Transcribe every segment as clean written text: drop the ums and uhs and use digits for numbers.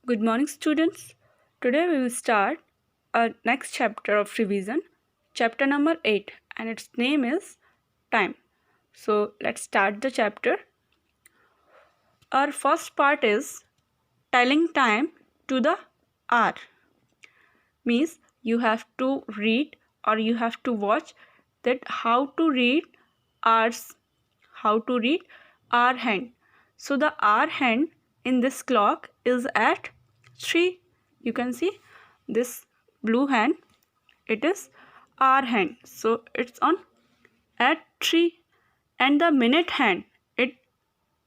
Good morning, students. Today we will start our next chapter of revision, chapter number 8, and its name is Time. So let's start the chapter. Our first part is telling time to the hour. Means you have to read or you have to watch that how to read hours, how to read hour hand. So the hour hand in this clock is at 3. You can see this blue hand, it is hour hand, so it's on at 3. And the minute hand, it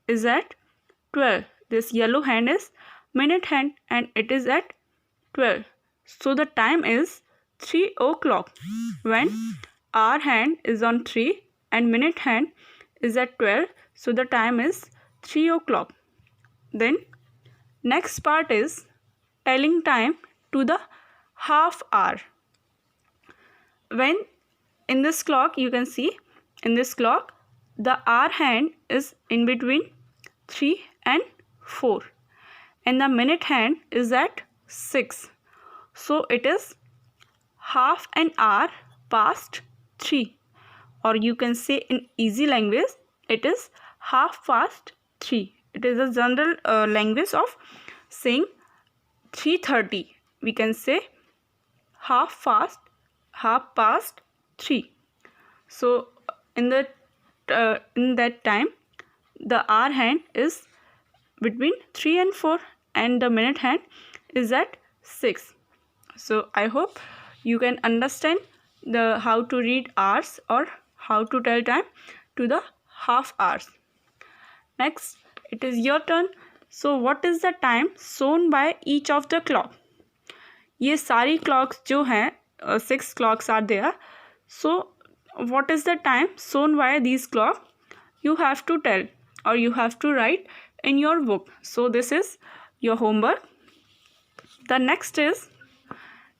is at 12. This yellow hand is minute hand and it is at 12. So the time is 3 o'clock when hour hand is on 3 and minute hand is at 12. So the time is 3 o'clock. Then next part is telling time to the half hour. When in this clock, you can see in this clock the hour hand is in between 3 and 4 and the minute hand is at 6. So it is half an hour past 3, or you can say in easy language it is half past 3. It is a general language of saying 3:30. We can say half past 3. So in that time the hour hand is between 3 and 4 and the minute hand is at 6. So I hope you can understand the how to read hours or how to tell time to the half hours. Next, it is your turn. So what is the time shown by each of the clock? ये सारी clocks जो हैं 6 clocks are there. So what is the time shown by these clocks? You have to tell or you have to write in your book. So this is your homework. The next is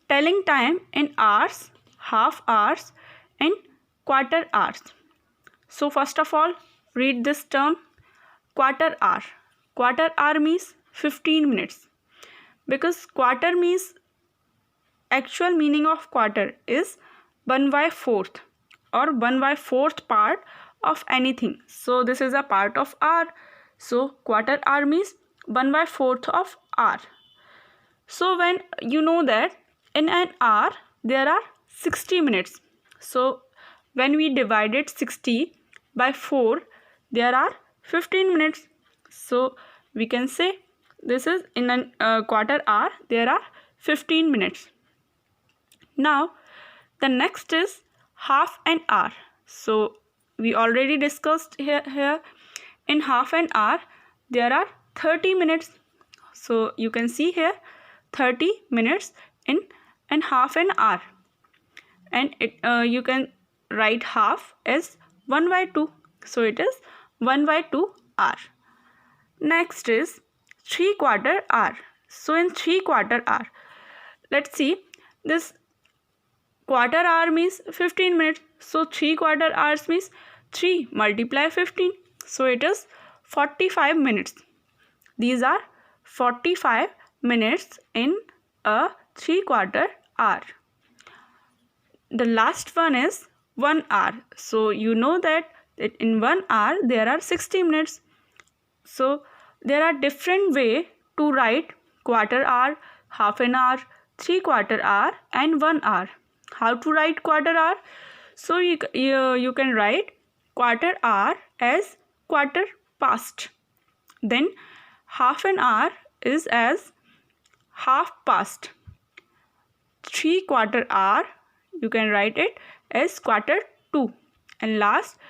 telling time in hours, half hours and quarter hours. So first of all, read this term quarter hour. Quarter hour means 15 minutes. Because quarter means actual meaning of quarter is 1/4 or 1/4 part of anything. So this is a part of hour. So quarter hour means 1/4 of hour. So when you know that in an hour there are 60 minutes. So when we divided 60 by 4, there are 15 minutes. So we can say this is in a quarter hour there are 15 minutes. Now the next is half an hour. So we already discussed here in half an hour there are 30 minutes. So you can see here 30 minutes in half an hour, and you can write half as 1/2. So it is 1/2 hour. Next is 3/4 hour. So in 3/4 hour, let's see, this quarter hour means 15 minutes. So 3/4 hours means 3 multiply 15. So it is 45 minutes. These are 45 minutes in a 3/4 hour. The last one is 1 hour. So you know that in 1 hour there are 60 minutes. So there are different way to write quarter hour, half an hour, 3/4 hour and 1 hour. How to write quarter hour? So you can write quarter hour as quarter past. Then half an hour is as half past. 3/4 hour, you can write it as quarter to. And last,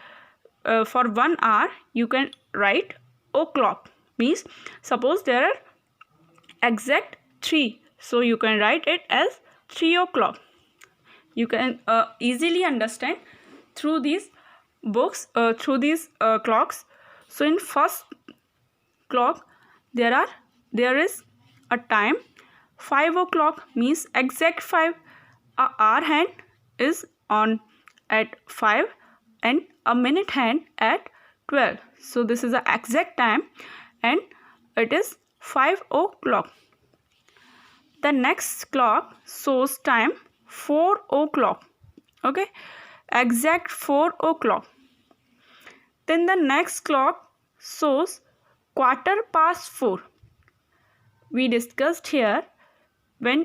for 1 hour, you can write o'clock. Means suppose there are exact 3. So you can write it as 3 o'clock. You can easily understand through these books, through these clocks. So in first clock there is a time 5 o'clock means exact 5. Hour hand is on at 5 and a minute hand at 12. So this is the exact time and it is 5 o'clock. the next clock shows time 4 o'clock. Okay, exact 4 o'clock. Then the next clock shows 4:15. We discussed here when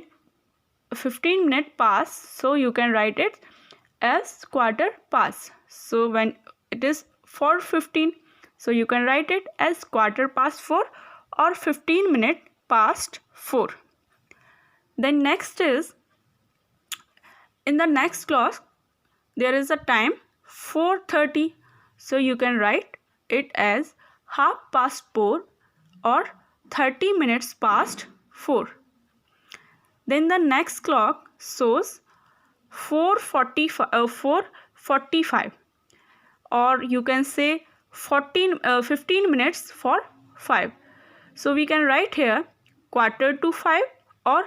15 minutes pass, so you can write it as quarter past. So when it is 4:15, so you can write it as 4:15 or 15 minutes past 4. Then next is, in the next clock there is a time 4:30, so you can write it as 4:30 or 30 minutes past 4. Then the next clock shows 4:45 or you can say 15 minutes for 5. So we can write here 4:45 or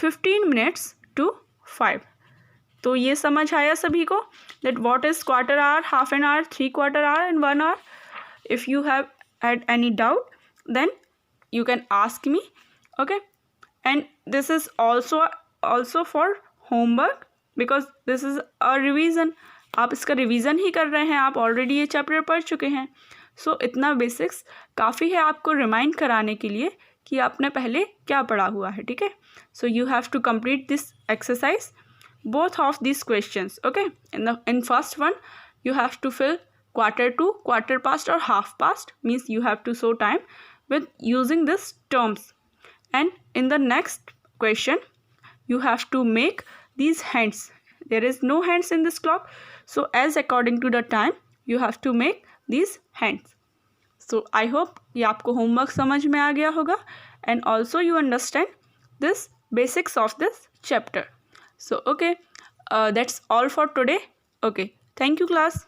15 minutes to 5. तो ये समझ आया सभी को that what is quarter hour, half an hour, 3/4 hour and 1 hour. If you have had any doubt, then you can ask me. Okay, and this is also for homework because this is a revision. आप इसका revision ही कर रहे हैं, आप already ये chapter पढ़ चुके हैं. सो इतना बेसिक्स काफ़ी है आपको रिमाइंड कराने के लिए कि आपने पहले क्या पढ़ा हुआ है. ठीक है, so you have to complete this exercise, both of these questions. Okay, in first one you have to fill quarter to, quarter past or half past, means you have to show time with using this terms. And in the next question you have to make these hands. There is no hands in this clock, so as according to the time you have to make these hands. So I hope ये आपको homework समझ में आ गया होगा and also you understand this basics of this chapter. So okay, that's all for today. Okay, thank you class.